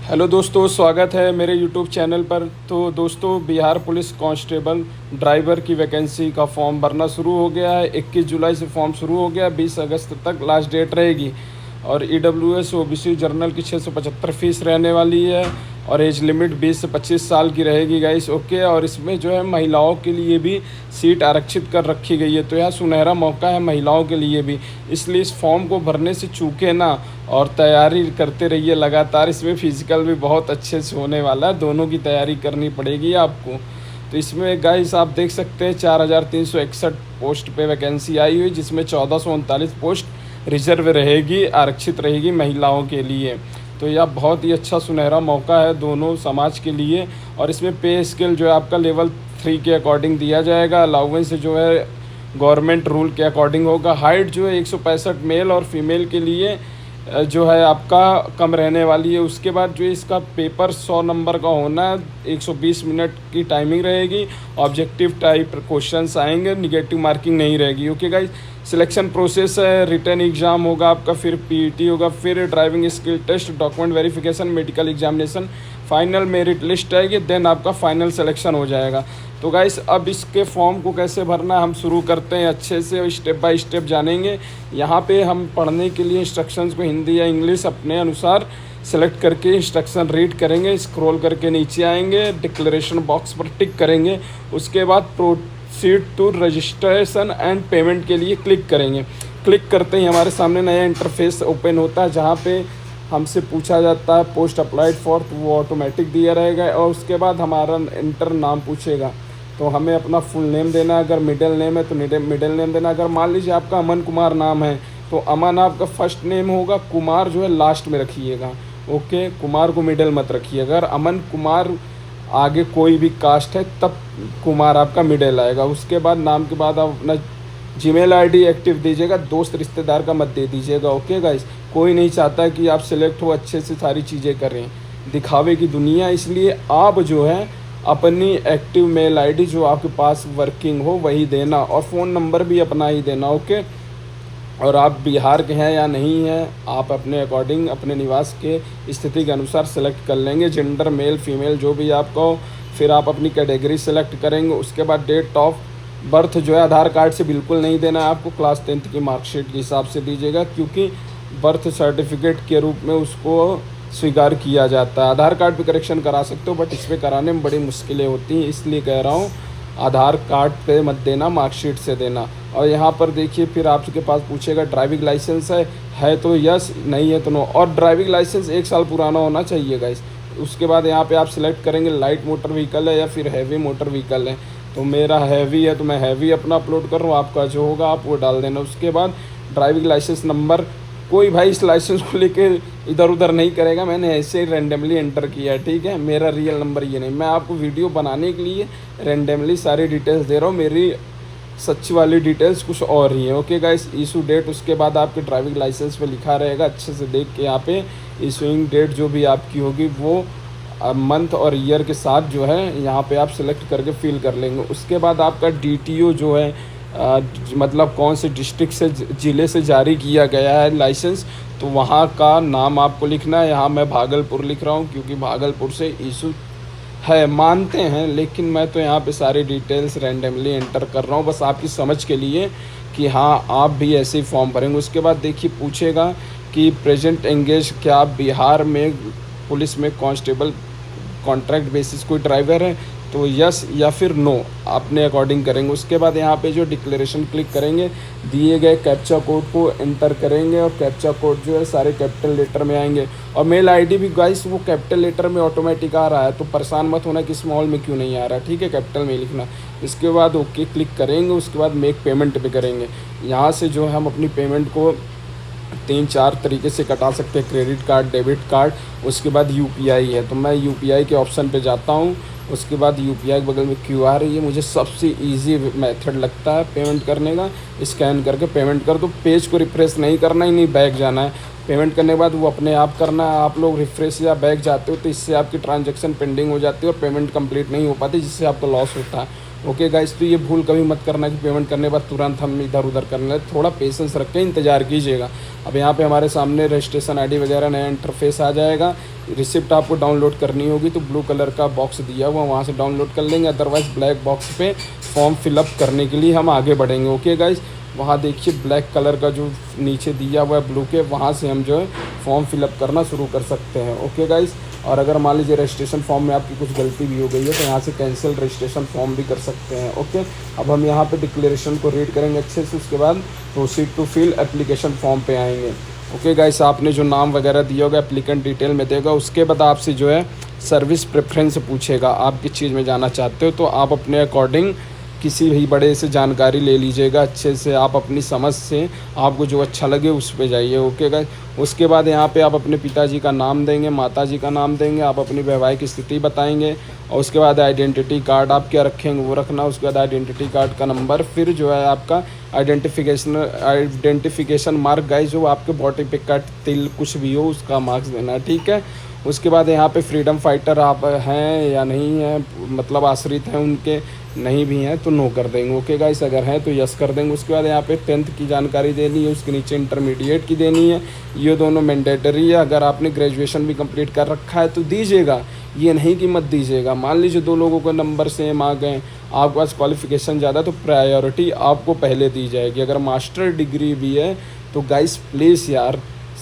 Hello दोस्तों, स्वागत है मेरे यूट्यूब चैनल पर। तो दोस्तों, बिहार पुलिस कांस्टेबल ड्राइवर की वैकेंसी का फॉर्म भरना शुरू हो गया है। 21 जुलाई से फॉर्म शुरू हो गया, 20 अगस्त तक लास्ट डेट रहेगी। और EWS OBC जर्नल की 675 फीस रहने वाली है और एज लिमिट 20 से 25 साल की रहेगी गाइस। ओके, और इसमें जो है महिलाओं के लिए भी सीट आरक्षित कर रखी गई है, तो यह सुनहरा मौका है महिलाओं के लिए भी। इसलिए इस फॉर्म को भरने से चूके ना और तैयारी करते रहिए लगातार। इसमें फिजिकल भी बहुत अच्छे से होने वाला है, दोनों की तैयारी करनी पड़ेगी आपको। तो इसमें गाइस आप देख सकते हैं 4361 पोस्ट पे वैकेंसी आई हुई, जिसमें 1439 पोस्ट रिजर्व रहेगी, आरक्षित रहेगी महिलाओं के लिए। तो यह बहुत ही अच्छा सुनहरा मौका है दोनों समाज के लिए। और इसमें पे स्केल जो है आपका लेवल 3 के अकॉर्डिंग दिया जाएगा। अलाउंस जो है गवर्नमेंट रूल के अकॉर्डिंग होगा। हाइट जो है 165 मेल और फीमेल के लिए जो है आपका कम रहने वाली है। उसके बाद जो इसका पेपर 100 नंबर का होना है, 120 मिनट की टाइमिंग रहेगी। ऑब्जेक्टिव टाइप क्वेश्चंस आएंगे, निगेटिव मार्किंग नहीं रहेगी। ओके गाइस, सिलेक्शन प्रोसेस है, रिटन एग्ज़ाम होगा आपका, फिर PET होगा, फिर driving skill test, document verification, medical examination, final merit list आएगी, देन आपका फाइनल सिलेक्शन हो जाएगा। तो गाइस, अब इसके फॉर्म को कैसे भरना हम शुरू करते हैं, अच्छे से स्टेप बाय स्टेप जानेंगे। यहाँ पे हम पढ़ने के लिए इंस्ट्रक्शंस को हिंदी या इंग्लिश अपने अनुसार सेलेक्ट करके इंस्ट्रक्शन रीड करेंगे, स्क्रॉल करके नीचे आएंगे, डिक्लेरेशन बॉक्स पर टिक करेंगे। उसके बाद proceed to registration and payment के लिए क्लिक करेंगे। क्लिक करते ही हमारे सामने नया इंटरफेस ओपन होता है, जहाँ पे हमसे पूछा जाता है पोस्ट अप्लाइड फॉर, तो वो ऑटोमेटिक दिया रहेगा। और उसके बाद हमारा इंटर नाम पूछेगा, तो हमें अपना फुल नेम देना है। अगर मिडिल नेम है तो मिडिल नेम देना। अगर मान लीजिए आपका अमन कुमार नाम है, तो अमन आपका फर्स्ट नेम होगा, कुमार जो है लास्ट में रखिएगा। ओके, कुमार को मिडिल मत रखिए। अगर अमन कुमार आगे कोई भी कास्ट है तब कुमार आपका मिडिल आएगा। उसके बाद नाम के बाद आप अपना जीमेल ID एक्टिव दीजिएगा, दोस्त रिश्तेदार का मत दे दीजिएगा। ओके गाइस, कोई नहीं चाहता कि आप सिलेक्ट हो, अच्छे से सारी चीज़ें करें, दिखावे की दुनिया। इसलिए आप जो है अपनी एक्टिव मेल ID जो आपके पास वर्किंग हो वही देना, और फ़ोन नंबर भी अपना ही देना। ओके, और आप बिहार के हैं या नहीं हैं, आप अपने अकॉर्डिंग अपने निवास के स्थिति के अनुसार सेलेक्ट कर लेंगे, जेंडर मेल फीमेल जो भी आपका हो। फिर आप अपनी कैटेगरी सेलेक्ट करेंगे। उसके बाद डेट ऑफ बर्थ जो है आधार कार्ड से बिल्कुल नहीं देना है आपको, क्लास 10th की मार्कशीट के हिसाब से दीजिएगा, क्योंकि बर्थ सर्टिफिकेट के रूप में उसको स्वीकार किया जाता है। आधार कार्ड पे करेक्शन करा सकते हो, बट इस पर कराने में बड़ी मुश्किलें होती हैं, इसलिए कह रहा हूँ आधार कार्ड पे मत देना, मार्कशीट से देना। और यहाँ पर देखिए, फिर आपके पास पूछेगा ड्राइविंग लाइसेंस है तो यस, नहीं है तो नो। और ड्राइविंग लाइसेंस 1 साल पुराना होना चाहिए गाइस। उसके बाद यहाँ पे आप सिलेक्ट करेंगे लाइट मोटर व्हीकल है या फिर हैवी मोटर व्हीकल है। तो मेरा हैवी है तो मैं हैवी अपना अपलोड कर रहा हूँ, आपका जो होगा आप वो डाल देना। उसके बाद ड्राइविंग लाइसेंस नंबर, कोई भाई इस लाइसेंस को लेके इधर उधर नहीं करेगा, मैंने ऐसे ही रैंडमली एंटर किया है, ठीक है। मेरा रियल नंबर ये नहीं, मैं आपको वीडियो बनाने के लिए रैंडमली सारी डिटेल्स दे रहा हूँ, मेरी सच्ची वाली डिटेल्स कुछ और ही है। ओके गाइस, इशू डेट उसके बाद आपके ड्राइविंग लाइसेंस पे लिखा रहेगा, अच्छे से देख के यहाँ पे इशूइंग डेट जो भी आपकी होगी वो मंथ और ईयर के साथ जो है यहाँ पे आप सेलेक्ट करके फिल कर लेंगे। उसके बाद आपका DTO जो है मतलब कौन से डिस्ट्रिक्ट से ज़िले से जारी किया गया है लाइसेंस, तो वहाँ का नाम आपको लिखना है। यहाँ मैं भागलपुर लिख रहा हूँ क्योंकि भागलपुर से इशू है, मानते हैं, लेकिन मैं तो यहाँ पे सारी डिटेल्स रैंडमली एंटर कर रहा हूँ, बस आपकी समझ के लिए कि हाँ आप भी ऐसे ही फॉर्म भरेंगे। उसके बाद देखिए पूछेगा कि प्रेजेंट एंगेज, क्या आप बिहार में पुलिस में कांस्टेबल कॉन्ट्रैक्ट बेसिस कोई ड्राइवर है, तो यस या फिर नो अपने अकॉर्डिंग करेंगे। उसके बाद यहाँ पे जो डिक्लेरेशन क्लिक करेंगे, दिए गए कैप्चा कोड को एंटर करेंगे, और कैप्चा कोड जो है सारे कैपिटल लेटर में आएंगे। और मेल ID भी गाइस वो कैपिटल लेटर में ऑटोमेटिक आ रहा है, तो परेशान मत होना कि स्मॉल में क्यों नहीं आ रहा, ठीक है, कैपिटल में लिखना। इसके बाद ओके क्लिक करेंगे। उसके बाद मेक पेमेंट पे करेंगे। यहाँ से जो है हम अपनी पेमेंट को 3-4 तरीके से कटा सकते हैं, क्रेडिट कार्ड, डेबिट कार्ड। उसके बाद UPI है, तो मैं UPI के ऑप्शन पे जाता हूँ। उसके बाद UPI के बगल में QR है, ये मुझे सबसे इजी मेथड लगता है पेमेंट करने का। स्कैन करके पेमेंट कर दो, पेज को रिफ्रेश नहीं करना ही नहीं, बैक जाना है। पेमेंट करने के बाद वो अपने आप करना है। आप लोग रिफ्रेश या बैक जाते हो तो इससे आपकी ट्रांजैक्शन पेंडिंग हो जाती है और पेमेंट कंप्लीट नहीं हो पाती, जिससे आपका लॉस होता है। ओके गाइस, तो ये भूल कभी मत करना कि पेमेंट करने के बाद तुरंत हम इधर उधर करने लगे, थोड़ा पेशेंस रख के इंतज़ार कीजिएगा। अब यहाँ पे हमारे सामने रजिस्ट्रेशन ID वगैरह नया इंटरफेस आ जाएगा। रिसिप्ट आपको डाउनलोड करनी होगी तो ब्लू कलर का बॉक्स दिया हुआ वहाँ से डाउनलोड कर लेंगे, अदरवाइज़ ब्लैक बॉक्स पे फॉर्म फिलअप करने के लिए हम आगे बढ़ेंगे। ओके गाइस, वहाँ देखिए ब्लैक कलर का जो नीचे दिया हुआ है ब्लू के, वहाँ से हम जो है फॉर्म फिलअप करना शुरू कर सकते हैं। ओके गाइस, और अगर मान लीजिए रजिस्ट्रेशन फॉर्म में आपकी कुछ गलती भी हो गई है तो यहाँ से कैंसिल रजिस्ट्रेशन फॉर्म भी कर सकते हैं। ओके, अब हम यहाँ पे डिक्लेरेशन को रीड करेंगे अच्छे से, उसके बाद proceed to fill application form पे आएंगे। ओके गाइस, आपने जो नाम वगैरह दिया होगा एप्लीकेंट डिटेल में देगा, उसके बाद आपसे जो है सर्विस प्रेफरेंस पूछेगा, आप किस चीज़ में जाना चाहते हो, तो आप अपने अकॉर्डिंग किसी भी बड़े से जानकारी ले लीजिएगा अच्छे से, आप अपनी समझ से आपको जो अच्छा लगे उस पे जाइए। ओके गाइस, उसके बाद यहाँ पे आप अपने पिताजी का नाम देंगे, माताजी का नाम देंगे, आप अपनी वैवाहिक स्थिति बताएंगे, और उसके बाद आइडेंटिटी कार्ड आप क्या रखेंगे वो रखना, उसके बाद आइडेंटिटी कार्ड का नंबर, फिर जो है आपका आइडेंटिफिकेशन मार्क गाइस, जो आपके बॉडी पे कट तिल कुछ भी हो उसका मार्क्स देना। ठीक है, उसके बाद यहाँ पे फ्रीडम फाइटर आप हैं या नहीं हैं, मतलब आश्रित हैं उनके, नहीं भी हैं तो नो कर देंगे। ओके गाइस, अगर हैं तो यस कर देंगे। उसके बाद यहाँ पे 10th की जानकारी देनी है, उसके नीचे इंटरमीडिएट की देनी है, ये दोनों मैंडेटरी है। अगर आपने ग्रेजुएशन भी कंप्लीट कर रखा है तो दीजिएगा, ये नहीं कि मत दीजिएगा। मान लीजिए 2 लोगों को नंबर सेम आ गए, आपके पास क्वालिफिकेशन ज़्यादा, तो प्रायोरिटी आपको पहले दी जाएगी। अगर मास्टर डिग्री भी है तो गाइस प्लीज़ यार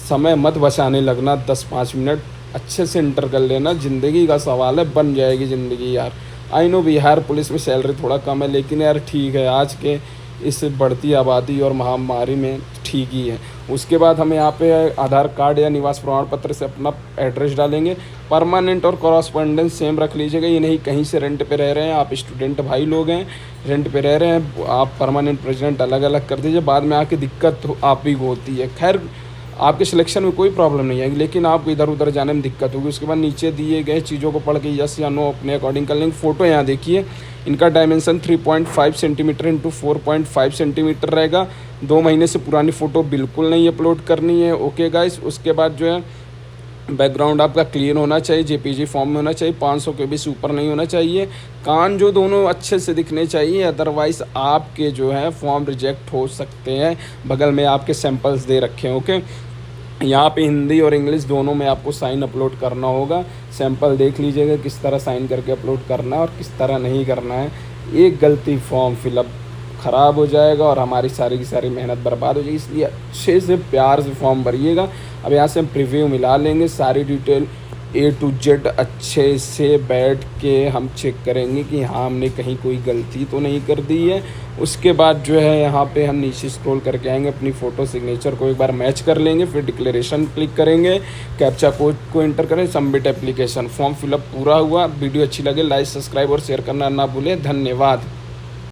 समय मत बचाने लगना, 10-5 मिनट अच्छे से इंटर कर लेना, ज़िंदगी का सवाल है, बन जाएगी ज़िंदगी यार। आई नो बिहार पुलिस में सैलरी थोड़ा कम है, लेकिन यार ठीक है, आज के इस बढ़ती आबादी और महामारी में ठीक ही है। उसके बाद हम यहाँ पे आधार कार्ड या निवास प्रमाण पत्र से अपना एड्रेस डालेंगे। परमानेंट और कॉरस्पॉन्डेंस सेम रख लीजिएगा, ये नहीं कहीं से रेंट पे रह रहे हैं, आप स्टूडेंट भाई लोग हैं रेंट पे रह रहे हैं, आप परमानेंट रेजिडेंट अलग अलग कर दीजिए, बाद में आके दिक्कत आप ही को होती है। खैर आपके सिलेक्शन में कोई प्रॉब्लम नहीं आएगी, लेकिन आपको इधर उधर जाने में दिक्कत होगी। उसके बाद नीचे दिए गए चीज़ों को पढ़ के यस या नो अपने अकॉर्डिंग कर लेंगे। फ़ोटो यहाँ देखिए, इनका डायमेंशन 3.5 सेंटीमीटर इंटू 4.5 सेंटीमीटर रहेगा। 2 महीने से पुरानी फ़ोटो बिल्कुल नहीं अपलोड करनी है। ओके गाइस, उसके बाद जो है बैकग्राउंड आपका क्लीन होना चाहिए, जेपीजी फॉर्म में होना चाहिए, 500 के भी ऊपर नहीं होना चाहिए, कान जो दोनों अच्छे से दिखने चाहिए, अदरवाइज़ आपके जो है फॉर्म रिजेक्ट हो सकते हैं। बगल में आपके सैंपल्स दे रखे हैं। ओके, यहाँ पे हिंदी और इंग्लिश दोनों में आपको साइन अपलोड करना होगा। सैंपल देख लीजिएगा किस तरह साइन करके अपलोड करना है और किस तरह नहीं करना है। एक गलती फॉर्म फिलअप ख़राब हो जाएगा और हमारी सारी की सारी मेहनत बर्बाद हो जाएगी, इसलिए अच्छे से प्यार से फॉर्म भरिएगा। अब यहाँ से हम प्रीव्यू मिला लेंगे, सारी डिटेल A to Z अच्छे से बैठ के हम चेक करेंगे कि हाँ हमने कहीं कोई गलती तो नहीं कर दी है। उसके बाद जो है यहाँ पे हम नीचे स्क्रॉल करके आएंगे, अपनी फ़ोटो सिग्नेचर को एक बार मैच कर लेंगे, फिर डिक्लेरेशन क्लिक करेंगे, कैप्चा कोड को एंटर करें, सबमिट एप्लीकेशन। फॉर्म फिलअप पूरा हुआ। वीडियो अच्छी लगे लाइक सब्सक्राइब और शेयर करना ना भूलें। धन्यवाद।